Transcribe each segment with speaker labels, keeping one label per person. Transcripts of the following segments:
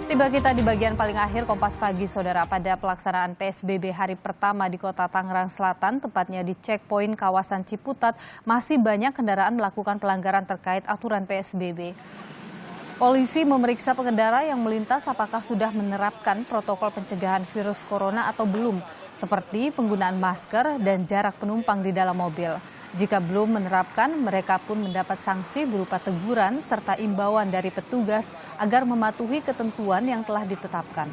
Speaker 1: Tiba kita di bagian paling akhir Kompas Pagi, Saudara. Pada pelaksanaan PSBB hari pertama di Kota Tangerang Selatan, tepatnya di checkpoint kawasan Ciputat, masih banyak kendaraan melakukan pelanggaran terkait aturan PSBB. Polisi memeriksa pengendara yang melintas apakah sudah menerapkan protokol pencegahan virus corona atau belum, seperti penggunaan masker dan jarak penumpang di dalam mobil. Jika belum menerapkan, mereka pun mendapat sanksi berupa teguran serta imbauan dari petugas agar mematuhi ketentuan yang telah ditetapkan.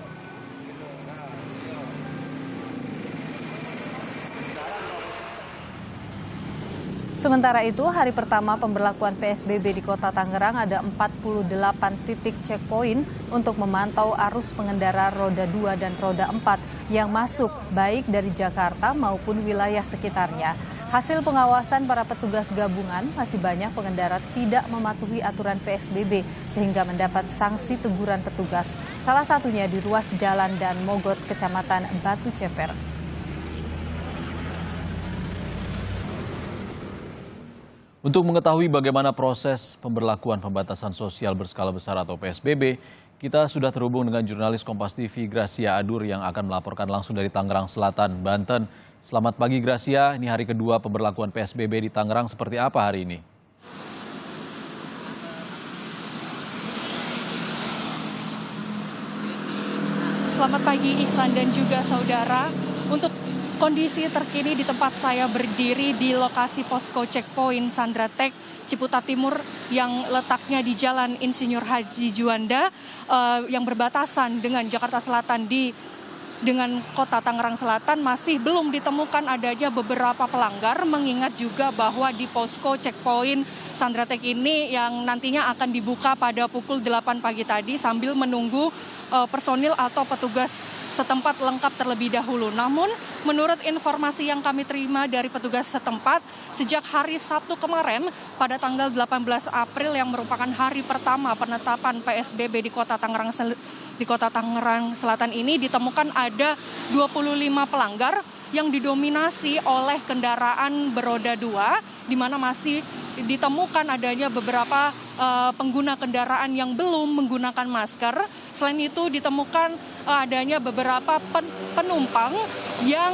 Speaker 1: Sementara itu, hari pertama pemberlakuan PSBB di Kota Tangerang ada 48 titik checkpoint untuk memantau arus pengendara roda 2 dan roda 4 yang masuk baik dari Jakarta maupun wilayah sekitarnya. Hasil pengawasan para petugas gabungan, masih banyak pengendara tidak mematuhi aturan PSBB sehingga mendapat sanksi teguran petugas. Salah satunya di ruas Jalan dan Mogot, Kecamatan Batu Ceper.
Speaker 2: Untuk mengetahui bagaimana proses pemberlakuan pembatasan sosial berskala besar atau PSBB, kita sudah terhubung dengan jurnalis Kompas TV Gracia Adur yang akan melaporkan langsung dari Tangerang Selatan, Banten. Selamat pagi Gracia, ini hari kedua pemberlakuan PSBB di Tangerang, seperti apa hari ini?
Speaker 3: Selamat pagi Ihsan dan juga saudara. Untuk kondisi terkini di tempat saya berdiri di lokasi posko checkpoint Sandratek Ciputat Timur yang letaknya di Jalan Insinyur Haji Juanda yang berbatasan dengan Jakarta Selatan dengan Kota Tangerang Selatan masih belum ditemukan adanya beberapa pelanggar, mengingat juga bahwa di posko checkpoint Sandratek ini yang nantinya akan dibuka pada pukul 8 pagi tadi sambil menunggu personil atau petugas setempat lengkap terlebih dahulu. Namun menurut informasi yang kami terima dari petugas setempat, sejak hari Sabtu kemarin pada tanggal 18 April yang merupakan hari pertama penetapan PSBB di Kota Tangerang Selatan ini ditemukan ada 25 pelanggar yang didominasi oleh kendaraan beroda 2, di mana masih ditemukan adanya beberapa pengguna kendaraan yang belum menggunakan masker. Selain itu ditemukan adanya beberapa penumpang yang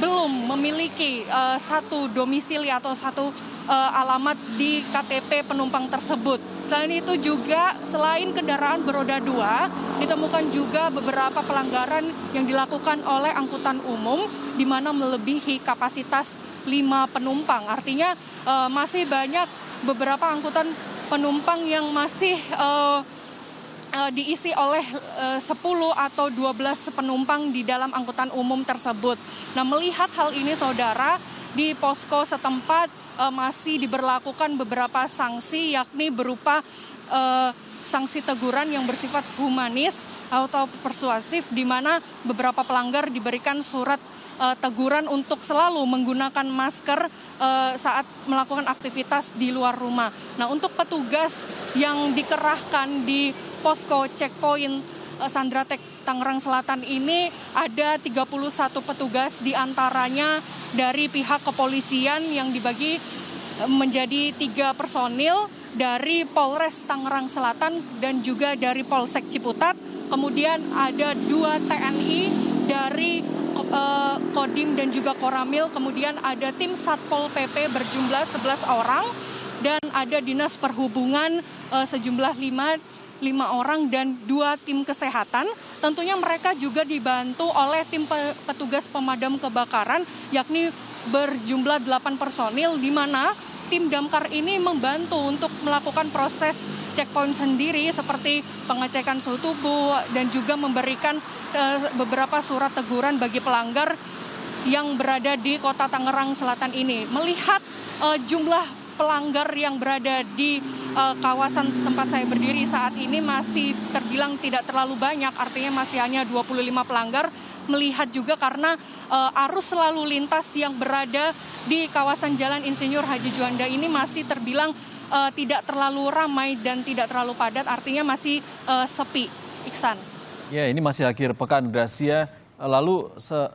Speaker 3: belum memiliki satu domisili atau satu alamat di KTP penumpang tersebut. Selain itu juga selain kendaraan beroda 2, ditemukan juga beberapa pelanggaran yang dilakukan oleh angkutan umum di mana melebihi kapasitas 5 penumpang. Artinya masih banyak beberapa angkutan penumpang yang masih diisi oleh 10 atau 12 penumpang di dalam angkutan umum tersebut. Nah, melihat hal ini saudara, di posko setempat masih diberlakukan beberapa sanksi, yakni berupa sanksi teguran yang bersifat humanis atau persuasif, di mana beberapa pelanggar diberikan surat teguran untuk selalu menggunakan masker saat melakukan aktivitas di luar rumah. Nah, untuk petugas yang dikerahkan di posko checkpoint Sandratek Tangerang Selatan ini ada 31 petugas, diantaranya dari pihak kepolisian yang dibagi menjadi 3 personil dari Polres Tangerang Selatan dan juga dari Polsek Ciputat. Kemudian ada 2 TNI dari Kodim dan juga Koramil, kemudian ada tim Satpol PP berjumlah 11 orang dan ada Dinas Perhubungan sejumlah 5 orang dan 2 tim kesehatan. Tentunya mereka juga dibantu oleh tim petugas pemadam kebakaran, yakni berjumlah 8 personil, di mana tim damkar ini membantu untuk melakukan proses checkpoint sendiri seperti pengecekan suhu tubuh dan juga memberikan beberapa surat teguran bagi pelanggar yang berada di Kota Tangerang Selatan ini. Melihat jumlah pelanggar yang berada di kawasan tempat saya berdiri saat ini masih terbilang tidak terlalu banyak, artinya masih hanya 25 pelanggar. Melihat juga karena arus lalu lintas yang berada di kawasan Jalan Insinyur Haji Juanda ini masih terbilang tidak terlalu ramai dan tidak terlalu padat, artinya masih sepi. Iksan.
Speaker 2: Ya, ini masih akhir pekan, Gracia. Lalu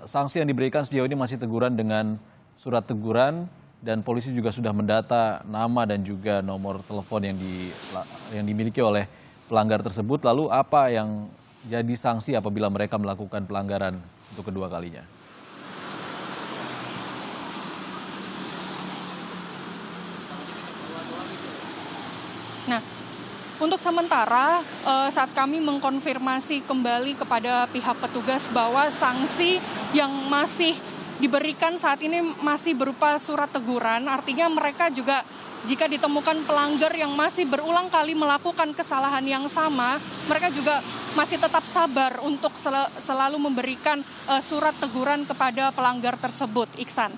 Speaker 2: sanksi yang diberikan sejauh ini masih teguran dengan surat teguran, dan polisi juga sudah mendata nama dan juga nomor telepon yang dimiliki oleh pelanggar tersebut. Lalu apa yang jadi sanksi apabila mereka melakukan pelanggaran untuk kedua kalinya?
Speaker 3: Nah, untuk sementara saat kami mengkonfirmasi kembali kepada pihak petugas bahwa sanksi yang masih diberikan saat ini masih berupa surat teguran, artinya mereka juga jika ditemukan pelanggar yang masih berulang kali melakukan kesalahan yang sama, mereka juga masih tetap sabar untuk selalu memberikan surat teguran kepada pelanggar tersebut. Iksan.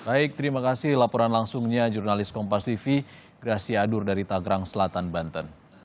Speaker 2: Baik, terima kasih laporan langsungnya jurnalis Kompas TV, Gracia Adur dari Tangerang Selatan, Banten.